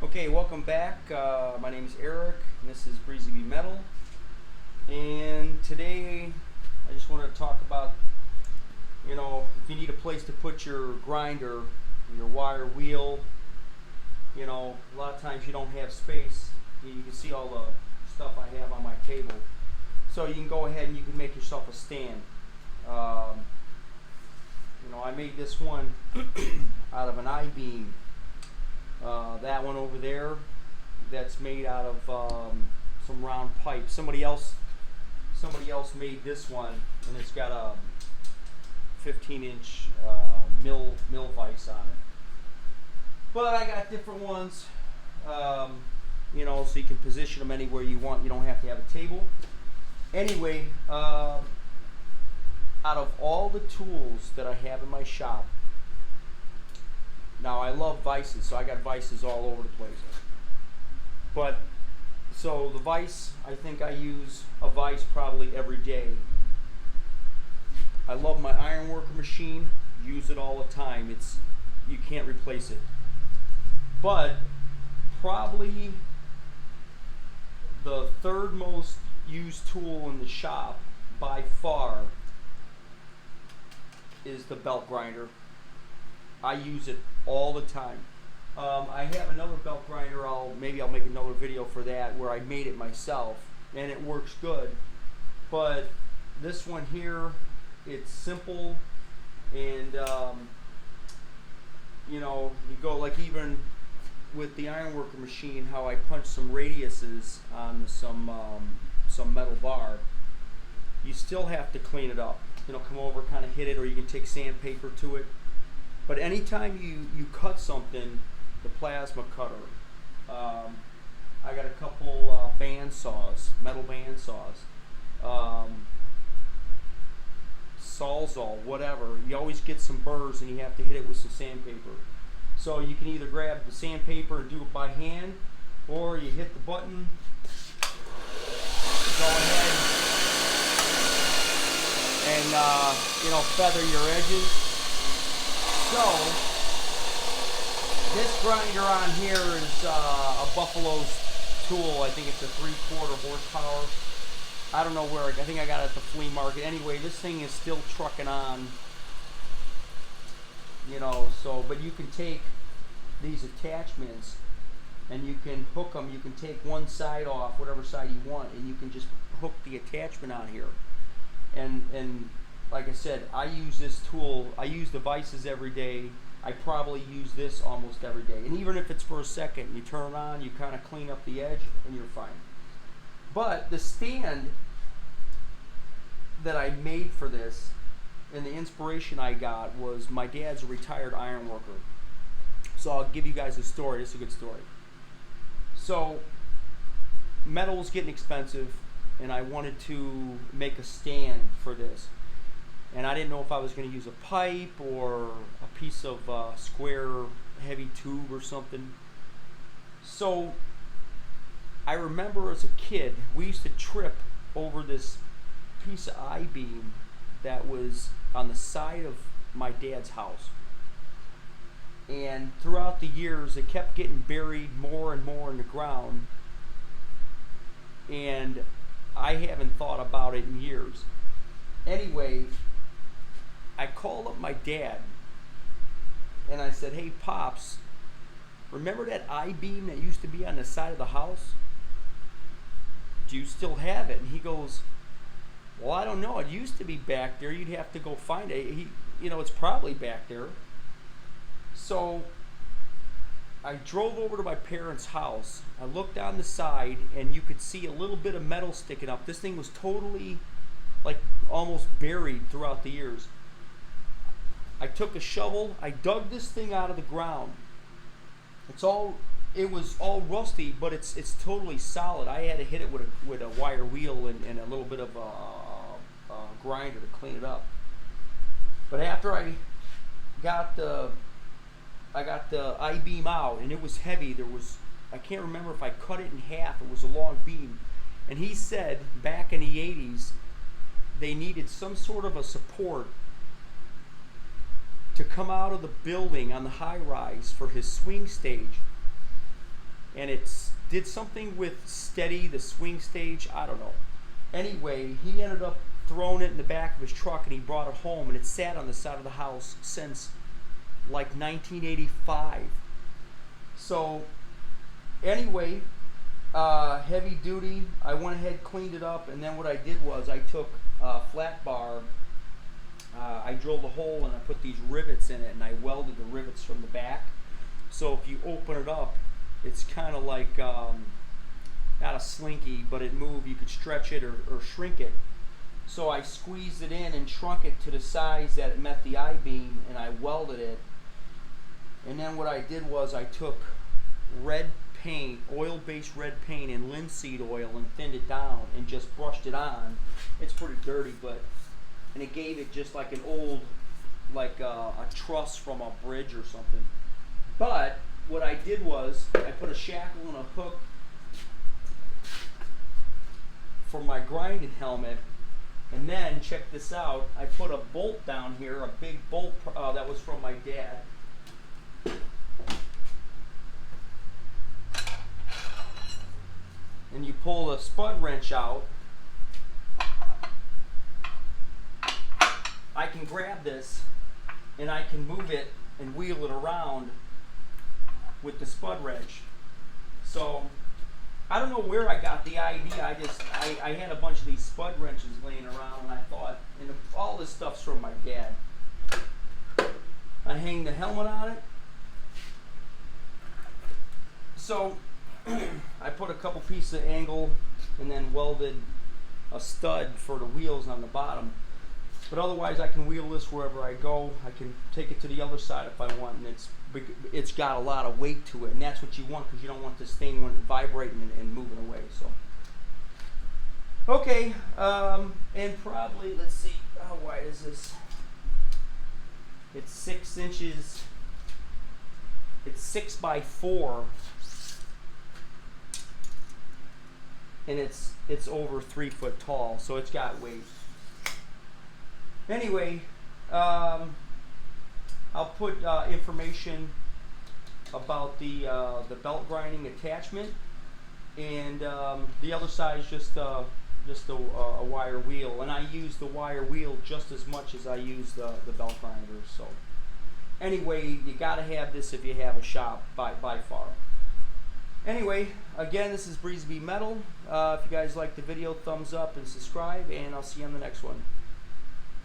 Okay, welcome back. My name is Eric, and this is Breezy Bee Metal. And today, I just wanted to talk about, if you need a place to put your grinder, your wire wheel, a lot of times you don't have space. You can see all the stuff I have on my table. So you can go ahead and you can make yourself a stand. I made this one out of an I-beam. That one over there, that's made out of some round pipe. Somebody else made this one, and it's got a 15-inch mill vise on it. But I got different ones, so you can position them anywhere you want. You don't have to have a table. Anyway, out of all the tools that I have in my shop, now I love vices, so I got vices all over the place. But, so the vise, I think I use a vise probably every day. I love my ironworker machine, use it all the time. You can't replace it. But, probably the third most used tool in the shop, by far, is the belt grinder. I use it all the time. I have another belt grinder. Maybe I'll make another video for that where I made it myself, and it works good. But this one here, it's simple, and you go like even with the ironworker machine, how I punch some radiuses on some metal bar. You still have to clean it up. Come over, kind of hit it, or you can take sandpaper to it. But anytime you cut something, the plasma cutter, I got a couple band saws, metal band saws, Sawzall, whatever. You always get some burrs and you have to hit it with some sandpaper. So you can either grab the sandpaper and do it by hand, or you hit the button, go ahead and feather your edges. So, this grinder on here is a Buffalo's tool. I think it's a 3/4 horsepower. I don't know where. I think I got it at the flea market. Anyway, this thing is still trucking on. But you can take these attachments and you can hook them. You can take one side off, whatever side you want, and you can just hook the attachment on here. And like I said, I use this tool. I use the vices every day. I probably use this almost every day. And even if it's for a second, you turn it on, you kind of clean up the edge, and you're fine. But the stand that I made for this, and the inspiration I got, was my dad's a retired iron worker. So I'll give you guys a story. It's a good story. So metal was getting expensive, and I wanted to make a stand for this. And I didn't know if I was going to use a pipe or a piece of square heavy tube or something. So I remember as a kid, we used to trip over this piece of I-beam that was on the side of my dad's house. And throughout the years, it kept getting buried more and more in the ground. And I haven't thought about it in years. Anyway, I called up my dad and I said, "Hey Pops, remember that I-beam that used to be on the side of the house? Do you still have it?" And he goes, "Well, I don't know. It used to be back there. You'd have to go find it. It's probably back there." So I drove over to my parents' house. I looked on the side and you could see a little bit of metal sticking up. This thing was totally, like, almost buried throughout the years. I took a shovel, I dug this thing out of the ground. It was all rusty, but it's totally solid. I had to hit it with a wire wheel and a little bit of a grinder to clean it up. But after I got the I-beam out, and it was heavy, I can't remember if I cut it in half. It was a long beam. And he said back in the 80s, they needed some sort of a support to come out of the building on the high rise for his swing stage. and it's did something with steady, the swing stage, I don't know. Anyway, he ended up throwing it in the back of his truck, and he brought it home, and it sat on the side of the house since like 1985. So anyway, heavy duty, I went ahead, cleaned it up, and then what I did was I took a flat bar, I drilled a hole and I put these rivets in it, and I welded the rivets from the back. So if you open it up, it's kind of like, not a slinky, but it moved. You could stretch it or shrink it. So I squeezed it in and shrunk it to the size that it met the I-beam, and I welded it. And then what I did was I took red paint, oil-based red paint and linseed oil, and thinned it down and just brushed it on. It's pretty dirty, and it gave it just like an old, like a truss from a bridge or something. But what I did was I put a shackle and a hook for my grinding helmet, and then check this out, I put a bolt down here, a big bolt that was from my dad. And you pull the spud wrench out. I can grab this and I can move it and wheel it around with the spud wrench. So I don't know where I got the idea. I had a bunch of these spud wrenches laying around, and I thought, and all this stuff's from my dad. I hang the helmet on it. So I put a couple pieces of angle and then welded a stud for the wheels on the bottom. But otherwise I can wheel this wherever I go. I can take it to the other side if I want, and it's got a lot of weight to it, and that's what you want, because you don't want this thing vibrating and moving away. So okay, and probably, let's see, how wide is this? It's 6 inches. It's 6 by 4, and it's over 3 foot tall, so it's got weight. Anyway, I'll put information about the belt grinding attachment, and the other side is just a wire wheel, and I use the wire wheel just as much as I use the belt grinder. So anyway, you got to have this if you have a shop, by far. Anyway, again, this is Breezy Metal. If you guys like the video, thumbs up and subscribe, and I'll see you on the next one.